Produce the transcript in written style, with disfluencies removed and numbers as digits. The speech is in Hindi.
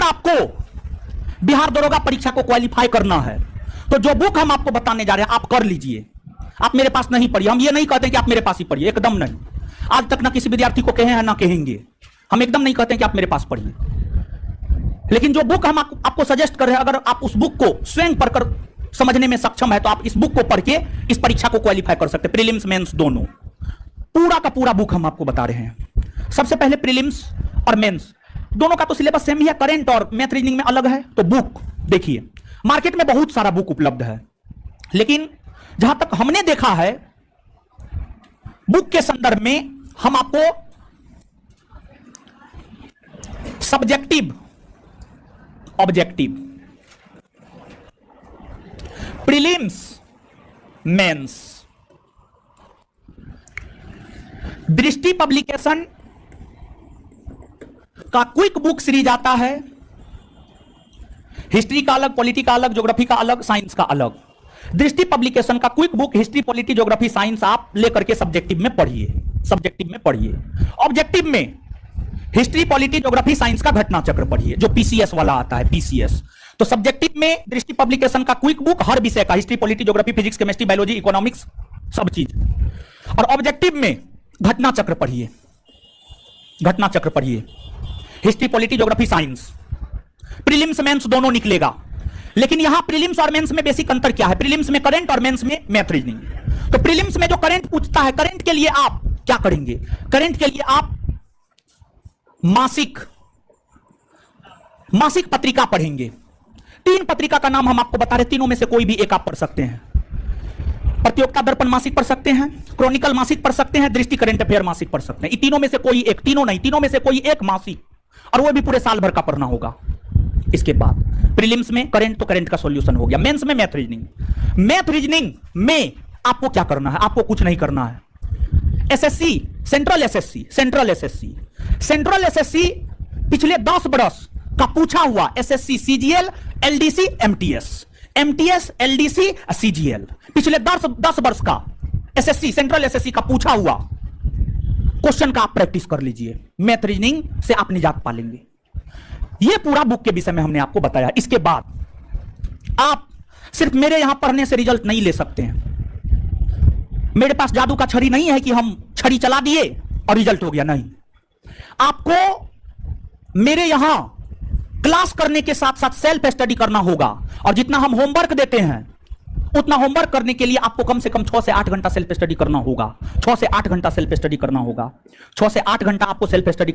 आपको बिहार दरोगा परीक्षा को क्वालिफाई करना है तो जो बुक हम आपको बताने जा रहे हैं आप कर लीजिए। आप मेरे पास नहीं पढ़िए, हम ये नहीं कहते कि आप मेरे पास ही पढ़िए, एकदम नहीं। आज तक ना किसी विद्यार्थी को कहे हैं ना कहेंगे, हम एकदम नहीं कहते कि आप मेरे पास पढ़िए। लेकिन जो बुक हम आपको सजेस्ट कर रहे हैं, अगर आप उस बुक को स्वयं पढ़कर समझने में सक्षम है तो आप इस बुक को पढ़ के इस परीक्षा को क्वालिफाई कर सकते हैं, प्रीलिम्स मेंस दोनों। पूरा का पूरा बुक हम आपको बता रहे हैं। सबसे पहले प्रीलिम्स और मेंस दोनों का तो सिलेबस सेम ही है, करंट और मैथ रीजनिंग में अलग है। तो बुक देखिए, मार्केट में बहुत सारा बुक उपलब्ध है, लेकिन जहां तक हमने देखा है बुक के संदर्भ में हम आपको सब्जेक्टिव, ऑब्जेक्टिव, प्रीलिम्स, मेंस, दृष्टि पब्लिकेशन का क्विक बुक सीरीज आता है। हिस्ट्री का अलग, पॉलिटी का अलग, ज्योग्राफी का अलग, साइंस का अलग। दृष्टि पब्लिकेशन का quick book history, polity, geography, science आप लेकर के सब्जेक्टिव में पढ़िए, सब्जेक्टिव में पढ़िए। ऑब्जेक्टिव में हिस्ट्री, पॉलिटी, ज्योग्राफी, साइंस का घटना चक्र पढ़िए, जो पीसीएस वाला आता है, पीसीएस। तो सब्जेक्टिव में दृष्टि पब्लिकेशन का क्विक बुक हर विषय का, history, polity, geography, physics, chemistry, biology, economics, सब चीज। और ऑब्जेक्टिव में घटना चक्र पढ़िए, घटना चक्र पढ़िए, history, polity, geography, science. Prelims mains दोनों निकलेगा, लेकिन यहां प्रीलिम्स और मेंस में बेसिक अंतर क्या है? प्रीलिम्स में करंट और मेंस में मैथ रीजनिंग। तो प्रीलिम्स में जो करंट पूछता है, करंट के लिए आप क्या करेंगे? करंट के लिए आप मासिक पत्रिका पढ़ेंगे। 3 पत्रिका का नाम हम आपको बता रहे, तीनों में से कोई भी एक आप पढ़ सकते हैं। प्रतियोगिता दर्पण मासिक पढ़ सकते हैं, क्रॉनिकल मासिक पढ़ सकते हैं, दृष्टि करंट अफेयर मासिक पढ़ सकते हैं। इन तीनों में से कोई एक, तीनों नहीं, तीनों में से कोई एक मासिक, और वो भी पूरे साल भर का पढ़ना होगा। इसके बाद प्रीलिम्स में करंट, तो करंट का सॉल्यूशन हो गया। मेंस में मैथ रीजनिंग। मैथ रीजनिंग में आपको क्या करना है? आपको कुछ नहीं करना है। SSC, central SSC, central SSC, central SSC पिछले 10 बरस का पूछा हुआ, SSC, CGL, LDC, MTS, MTS, LDC, CGL, पिछले 10 वर्ष का एसएससी, सेंट्रल एसएससी का पूछा हुआ क्वेश्चन का आप प्रैक्टिस कर लीजिए। मैथ रीजनिंग से आप निजात पा लेंगे। यह पूरा बुक के विषय में हमने आपको बताया। इसके बाद आप सिर्फ मेरे यहां पढ़ने से रिजल्ट नहीं ले सकते हैं। मेरे पास जादू का छड़ी नहीं है कि हम छड़ी चला दिए और रिजल्ट हो गया, नहीं। आपको मेरे यहां क्लास करने के साथ साथ सेल्फ स्टडी करना होगा, और जितना हम होमवर्क देते हैं उतना होमवर्क करने के लिए आपको कम से कम 6 से 8 घंटा सेल्फ स्टडी करना होगा। 6 से 8 घंटा सेल्फ स्टडी करना होगा। 6 से 8 घंटा आपको सेल्फ स्टडी